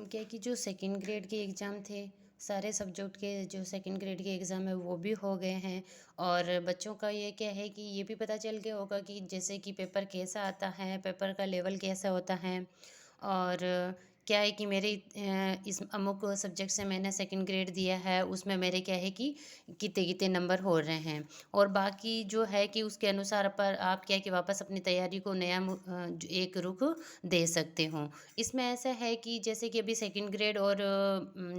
हम क्या है कि जो सेकंड ग्रेड के एग्ज़ाम थे, सारे सब्जेक्ट के जो सेकंड ग्रेड के एग्ज़ाम है वो भी हो गए हैं। और बच्चों का ये क्या है कि ये भी पता चल गया होगा कि जैसे कि पेपर कैसा आता है, पेपर का लेवल कैसा होता है। और क्या है कि मेरे इस अमुक सब्जेक्ट से मैंने सेकंड ग्रेड दिया है, उसमें मेरे क्या है कि कितने-कितने नंबर हो रहे हैं। और बाकी जो है कि उसके अनुसार पर आप क्या है कि वापस अपनी तैयारी को एक रुख दे सकते हो। इसमें ऐसा है कि जैसे कि अभी सेकंड ग्रेड और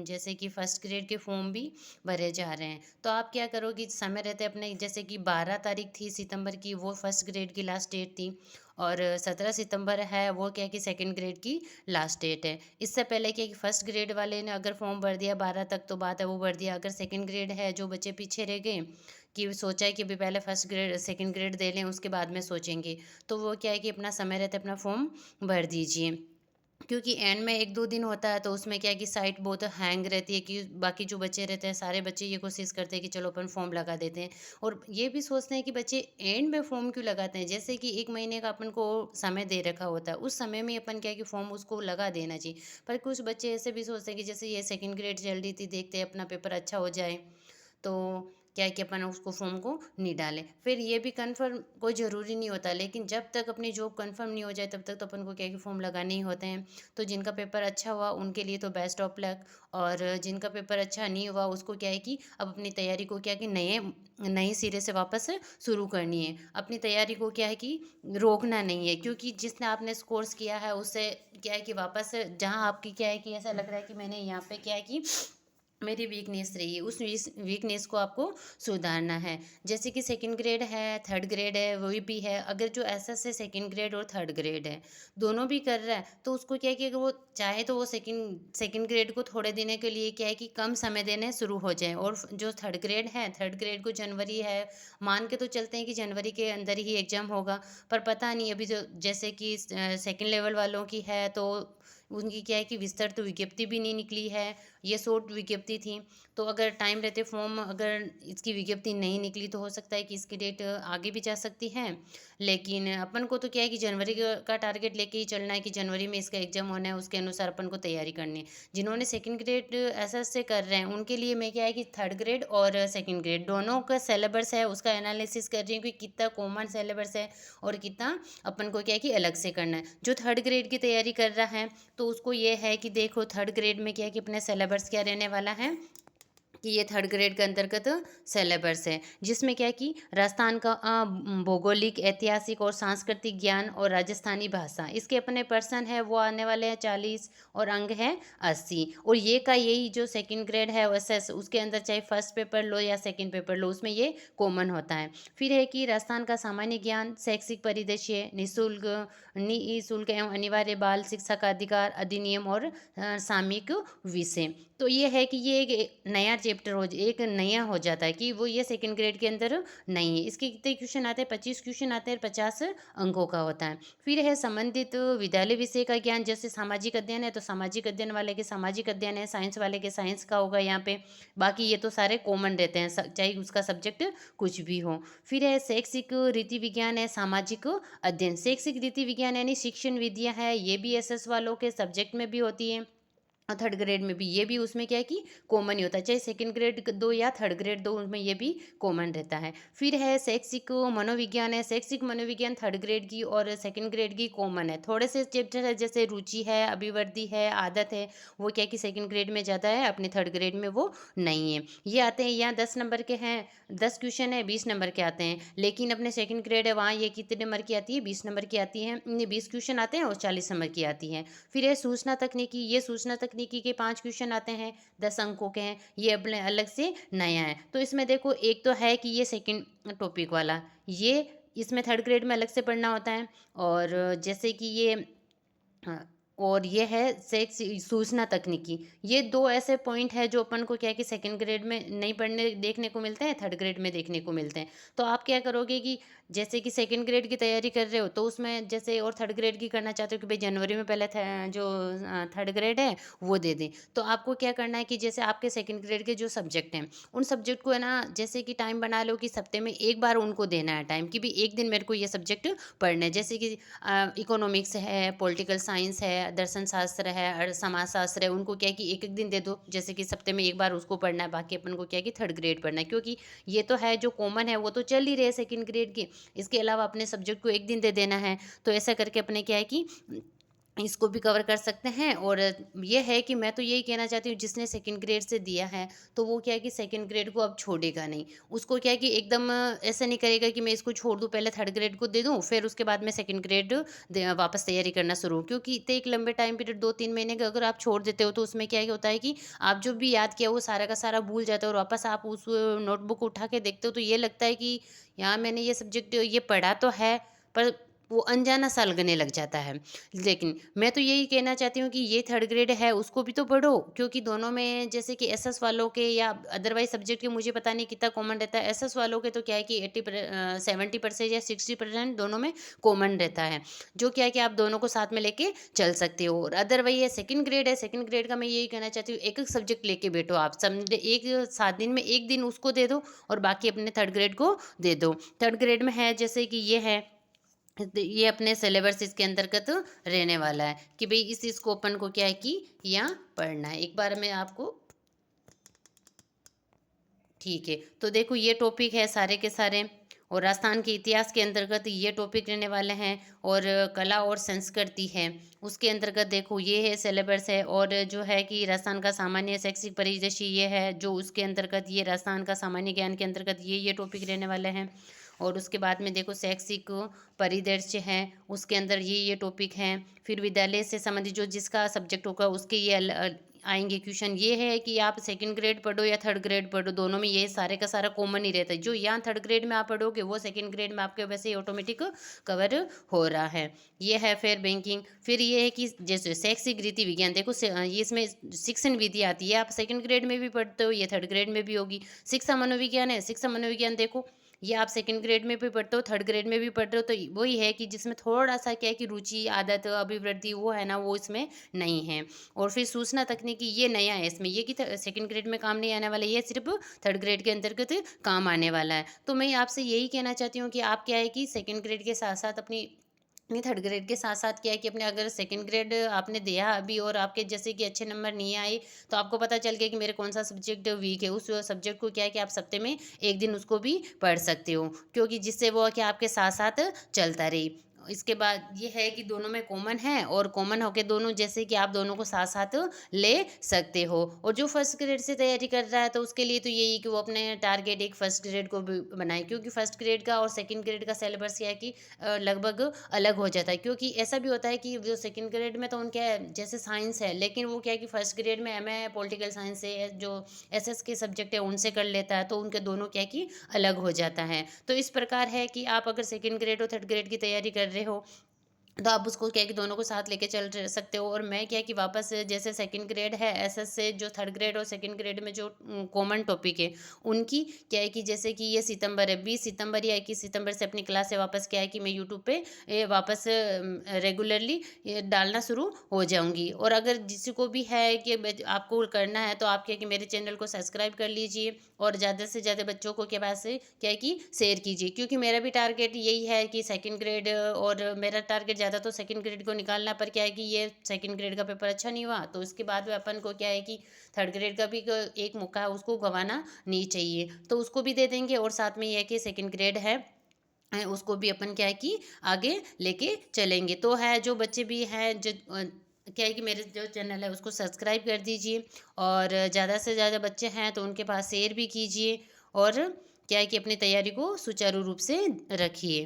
जैसे कि फर्स्ट ग्रेड के फॉर्म भी भरे जा रहे हैं। तो आप क्या करोगे, समय रहते अपने जैसे कि 12 तारीख थी सितंबर की, वो फर्स्ट ग्रेड की लास्ट डेट थी। और 17 सितंबर है वो क्या है कि सेकंड ग्रेड की लास्ट डेट है। इससे पहले क्या है कि फर्स्ट ग्रेड वाले ने अगर फॉर्म भर दिया 12 तक तो बात है वो भर दिया। अगर सेकंड ग्रेड है, जो बच्चे पीछे रह गए कि सोचा है कि अभी पहले फर्स्ट ग्रेड सेकंड ग्रेड दे लें उसके बाद में सोचेंगे, तो वो क्या है कि अपना समय रहते अपना फॉर्म भर दीजिए। क्योंकि एंड में 1-2 दिन होता है तो उसमें क्या है कि साइट बहुत हैंग रहती है कि बाकी जो बच्चे रहते हैं सारे बच्चे ये कोशिश करते हैं कि चलो अपन फॉर्म लगा देते हैं। और ये भी सोचते हैं कि बच्चे एंड में फॉर्म क्यों लगाते हैं, जैसे कि 1 महीने का अपन को समय दे रखा होता है, उस समय में अपन क्या है कि फॉर्म उसको लगा देना चाहिए। पर कुछ बच्चे ऐसे भी सोचते हैं कि जैसे ये सेकंड ग्रेड चल रही थी, देखते हैं अपना पेपर अच्छा हो जाए, तो क्या है कि अपन उसको फॉर्म को नहीं डालें। फिर ये भी कन्फर्म कोई ज़रूरी नहीं होता, लेकिन जब तक अपनी जॉब कन्फर्म नहीं हो जाए तब तक तो अपन को क्या है कि फॉर्म लगाने ही होते हैं। तो जिनका पेपर अच्छा हुआ उनके लिए तो बेस्ट ऑफ लक। और जिनका पेपर अच्छा नहीं हुआ उसको क्या है कि अब अपनी तैयारी को क्या है कि नए सिरे से वापस शुरू करनी है। अपनी तैयारी को क्या है कि रोकना नहीं है, क्योंकि जिसने आपने कोर्स किया है उससे क्या है कि वापस जहाँ आपकी क्या है कि ऐसा लग रहा है कि मैंने यहाँ पे क्या है कि मेरी वीकनेस रही है, उस वीकनेस को आपको सुधारना है। जैसे कि सेकंड ग्रेड है, थर्ड ग्रेड है, वही भी है। अगर जो एसएस है सेकंड ग्रेड और थर्ड ग्रेड है, दोनों भी कर रहा है, तो उसको क्या है कि अगर वो चाहे तो वो सेकंड ग्रेड को थोड़े दिनों के लिए क्या है कि कम समय देने शुरू हो जाए। और जो थर्ड ग्रेड है, थर्ड ग्रेड को जनवरी है, मान के तो चलते हैं कि जनवरी के अंदर ही एग्ज़ाम होगा। पर पता नहीं अभी जो जैसे कि सेकंड लेवल वालों की है तो उनकी क्या है कि विस्तृत विज्ञप्ति भी नहीं निकली है, ये शॉर्ट विज्ञप्ति थी। तो अगर टाइम रहते फॉर्म अगर इसकी विज्ञप्ति नहीं निकली तो हो सकता है कि इसकी डेट आगे भी जा सकती है। लेकिन अपन को तो क्या है कि जनवरी का टारगेट लेके ही चलना है कि जनवरी में इसका एग्जाम होना है, उसके अनुसार अपन को तैयारी करनी है। जिन्होंने सेकंड ग्रेड ऐसा से कर रहे हैं उनके लिए मैं क्या है कि थर्ड ग्रेड और सेकंड ग्रेड दोनों का सिलेबस है उसका एनालिसिस कर रही हूँ कि कितना कॉमन सिलेबस है और कितना अपन को क्या है कि अलग से करना है। जो थर्ड ग्रेड की तैयारी कर रहा है तो उसको ये है कि देखो थर्ड ग्रेड में क्या है कि अपने सिलेबस क्या रहने वाला है कि ये थर्ड ग्रेड के अंतर्गत सिलेबस है, जिसमें क्या है कि राजस्थान का भौगोलिक, ऐतिहासिक और सांस्कृतिक ज्ञान और राजस्थानी भाषा इसके अपने पर्सन है वो आने वाले हैं 40 और अंक है 80। और ये का यही जो सेकंड ग्रेड है एसएस उसके अंदर चाहे फर्स्ट पेपर लो या सेकंड पेपर लो उसमें ये कॉमन होता है। फिर है कि राजस्थान का सामान्य ज्ञान, शैक्षिक परिदृश्य, निःशुल्क एवं अनिवार्य बाल शिक्षा का अधिकार अधिनियम और सामयिक विषय। तो ये है कि ये एक नया चैप्टर एक नया हो जाता है कि वो ये सेकंड ग्रेड के अंदर नहीं है। इसके कितने क्वेश्चन आते हैं, 25 क्वेश्चन आते हैं और 50 अंकों का होता है। फिर है संबंधित विद्यालय विषय का ज्ञान, जैसे सामाजिक अध्ययन है तो सामाजिक अध्ययन वाले के सामाजिक अध्ययन है, साइंस वाले के साइंस का होगा यहाँ पे। बाकी ये तो सारे कॉमन रहते हैं, चाहे उसका सब्जेक्ट कुछ भी हो। फिर है शैक्षिक रीति विज्ञान है, सामाजिक अध्ययन। शैक्षिक रीति विज्ञान यानी शिक्षण विद्या है, ये भी एसएस वालों के सब्जेक्ट में भी होती है और थर्ड ग्रेड में भी। ये भी उसमें क्या है कि कॉमन ही होता है, चाहे सेकंड ग्रेड दो या थर्ड ग्रेड दो उसमें ये भी कॉमन रहता है। फिर है शैक्षिक मनोविज्ञान है, शैक्षिक मनोविज्ञान थर्ड ग्रेड की और सेकंड ग्रेड की कॉमन है। थोड़े से चैप्टर है जैसे रुचि है, अभिवृद्धि है, आदत है, वो क्या है कि सेकंड ग्रेड में ज़्यादा है, अपने थर्ड ग्रेड में वो नहीं है। ये आते हैं यहाँ 10 नंबर के हैं, 10 क्वेश्चन है 20 नंबर के आते हैं। लेकिन अपने सेकंड ग्रेड है वहाँ ये कितने नंबर की आती है, 20 नंबर की आती है। 20 क्वेश्चन आते हैं और 40 नंबर की आती है। फिर है सूचना तकनीकी, ये सूचना तकनीकी के 5 क्वेश्चन आते हैं, 10 अंकों के हैं, ये अपने अलग से नया है। तो इसमें देखो एक तो है कि ये सेकंड टॉपिक वाला, ये इसमें थर्ड ग्रेड में अलग से पढ़ना होता है। और जैसे कि ये हाँ, और ये है सेक्स सूचना तकनीकी। ये 2 ऐसे पॉइंट है जो अपन को क्या है कि सेकंड ग्रेड में नहीं पढ़ने देखने को मिलते हैं, थर्ड ग्रेड में देखने को मिलते हैं। तो आप क्या करोगे कि जैसे कि सेकंड ग्रेड की तैयारी कर रहे हो तो उसमें जैसे और थर्ड ग्रेड की करना चाहते हो कि भाई जनवरी में पहले जो थर्ड ग्रेड है वो दे दें। तो आपको क्या करना है कि जैसे आपके सेकंड ग्रेड के जो सब्जेक्ट हैं, उन सब्जेक्ट को है ना जैसे कि टाइम बना लो कि सप्ते में 1 बार उनको देना है टाइम कि भी 1 दिन मेरे को ये सब्जेक्ट पढ़ना है। जैसे कि इकोनॉमिक्स है, पॉलिटिकल साइंस है, दर्शन शास्त्र है और समाज शास्त्र है, उनको क्या है कि एक एक दिन दे दो, जैसे कि सप्ते में एक बार उसको पढ़ना है, बाकी अपन को क्या है कि थर्ड ग्रेड पढ़ना है, क्योंकि ये तो है जो कॉमन है वो तो चल ही रहे हैं सेकंड ग्रेड के। इसके अलावा अपने सब्जेक्ट को एक दिन दे देना है, तो ऐसा करके अपने क्या है कि इसको भी कवर कर सकते हैं। और ये है कि मैं तो यही कहना चाहती हूँ, जिसने सेकंड ग्रेड से दिया है तो वो क्या है कि सेकंड ग्रेड को अब छोड़ेगा नहीं। उसको क्या है कि एकदम ऐसा नहीं करेगा कि मैं इसको छोड़ दूँ, पहले थर्ड ग्रेड को दे दूँ, फिर उसके बाद मैं सेकंड ग्रेड वापस तैयारी करना शुरू, क्योंकि इतने एक लंबे टाइम पीरियड 2-3 महीने का अगर आप छोड़ देते हो तो उसमें क्या होता है कि आप जो भी याद किया वो सारा का सारा भूल जाते हो, और वापस आप उस नोटबुक उठा के देखते हो तो ये लगता है कि यार मैंने ये सब्जेक्ट ये पढ़ा तो है, पर वो अनजाना सा लगने लग जाता है। लेकिन मैं तो यही कहना चाहती हूँ कि ये थर्ड ग्रेड है उसको भी तो पढ़ो, क्योंकि दोनों में जैसे कि एसएस वालों के या अदरवाइज सब्जेक्ट के मुझे पता नहीं कितना कॉमन रहता है। एसएस वालों के तो क्या है कि 70% या 60% दोनों में कॉमन रहता है, जो क्या है कि आप दोनों को साथ में लेके चल सकते हो। और अदरवाइज ये सेकंड ग्रेड है, सेकंड ग्रेड का मैं यही कहना चाहती हूँ, एक एक सब्जेक्ट लेके बैठो आप, समझे, एक 7 दिन में एक दिन उसको दे दो और बाकी अपने थर्ड ग्रेड को दे दो। थर्ड ग्रेड में है जैसे कि ये है, ये अपने सिलेबस इसके अंतर्गत रहने वाला है कि भाई इस को अपन को क्या है कि यहाँ पढ़ना है। एक बार मैं आपको, ठीक है, तो देखो ये टॉपिक है सारे के सारे, और राजस्थान के इतिहास के अंतर्गत ये टॉपिक रहने वाले हैं। और कला और संस्कृति है उसके अंतर्गत देखो ये है सिलेबस है। और जो है कि राजस्थान का सामान्य शैक्षिक परिदृश्य ये है, जो उसके अंतर्गत ये राजस्थान का सामान्य ज्ञान के अंतर्गत ये टॉपिक रहने वाले हैं। और उसके बाद में देखो शैक्षिक परिदृश्य है, उसके अंदर ये टॉपिक हैं। फिर विद्यालय से संबंधित जो जिसका सब्जेक्ट होगा उसके ये आएंगे क्वेश्चन। ये है कि आप सेकंड ग्रेड पढ़ो या थर्ड ग्रेड पढ़ो, दोनों में ये सारे का सारा कॉमन ही रहता है। जो यहाँ थर्ड ग्रेड में आप पढ़ोगे वो सेकंड ग्रेड में आपके वैसे ही ऑटोमेटिक कवर हो रहा है। ये है फिर बैंकिंग। फिर ये है कि जैसे शैक्षिक रीति विज्ञान, देखो ये इसमें शिक्षण विधि आती है, आप सेकंड ग्रेड में भी पढ़ते हो, ये थर्ड ग्रेड में भी होगी। शिक्षा मनोविज्ञान है, शिक्षा मनोविज्ञान देखो ये आप सेकंड ग्रेड में भी पढ़ते हो, थर्ड ग्रेड में भी पढ़ते हो, तो वही है कि जिसमें थोड़ा सा क्या है कि रुचि, आदत, अभिवृद्धि वो है ना, वो इसमें नहीं है। और फिर सूचना तकनीकी ये नया है इसमें, ये कि सेकंड ग्रेड में काम नहीं आने वाला, ये सिर्फ थर्ड ग्रेड के अंतर्गत काम आने वाला है। तो मैं आपसे यही कहना चाहती हूँ कि आप क्या है कि सेकंड ग्रेड के साथ साथ अपनी नहीं, थर्ड ग्रेड के साथ साथ क्या है कि अपने अगर सेकंड ग्रेड आपने दिया अभी और आपके जैसे कि अच्छे नंबर नहीं आए, तो आपको पता चल गया कि मेरे कौन सा सब्जेक्ट वीक है, उस सब्जेक्ट को क्या है कि आप सप्ते में एक दिन उसको भी पढ़ सकते हो, क्योंकि जिससे वो क्या आपके साथ साथ चलता रहे। इसके बाद ये है कि दोनों में कॉमन है, और कॉमन होके दोनों जैसे कि आप दोनों को साथ साथ ले सकते हो। और जो फर्स्ट ग्रेड से तैयारी कर रहा है तो उसके लिए तो यही कि वो अपने टारगेट एक फर्स्ट ग्रेड को भी बनाए, क्योंकि फर्स्ट ग्रेड का और सेकंड ग्रेड का सिलेबस क्या है कि लगभग अलग हो जाता है। क्योंकि ऐसा भी होता है कि जो सेकंड ग्रेड में तो उनके जैसे साइंस है, लेकिन वो क्या है कि फर्स्ट ग्रेड में एमए पॉलिटिकल साइंस से जो एसएस के सब्जेक्ट है उनसे कर लेता है, तो उनके दोनों क्या है कि अलग हो जाता है। तो इस प्रकार है कि आप अगर सेकंड ग्रेड और थर्ड ग्रेड की तैयारी कर रहे हो तो आप उसको क्या है कि दोनों को साथ लेके चल सकते हो। और मैं क्या है कि वापस जैसे सेकंड ग्रेड है एसएस से जो थर्ड ग्रेड और सेकंड ग्रेड में जो कॉमन टॉपिक है उनकी क्या है कि जैसे कि ये सितंबर है, 20 सितंबर या 21 सितंबर से अपनी क्लास से वापस क्या है कि मैं यूट्यूब पे वापस रेगुलरली डालना शुरू हो जाऊंगी। और अगर जिसी को भी है कि आपको करना है तो आप क्या है कि मेरे चैनल को सब्सक्राइब कर लीजिए और ज़्यादा से ज़्यादा बच्चों को के पास से क्या है कि शेयर कीजिए, क्योंकि मेरा भी टारगेट यही है कि सेकंड ग्रेड, और मेरा टारगेट ज़्यादा तो सेकंड ग्रेड को निकालना, पर क्या है कि ये सेकंड ग्रेड का पेपर अच्छा नहीं हुआ तो उसके बाद में अपन को क्या है कि थर्ड ग्रेड का भी एक मौका है, उसको गंवाना नहीं चाहिए, तो उसको भी दे देंगे। और साथ में ये है कि सेकंड ग्रेड है उसको भी अपन क्या है कि आगे लेके चलेंगे। तो है जो बच्चे भी हैं जो क्या है कि मेरे जो चैनल है उसको सब्सक्राइब कर दीजिए, और ज़्यादा से ज़्यादा बच्चे हैं तो उनके पास शेयर भी कीजिए, और क्या है कि अपनी तैयारी को सुचारू रूप से रखिए।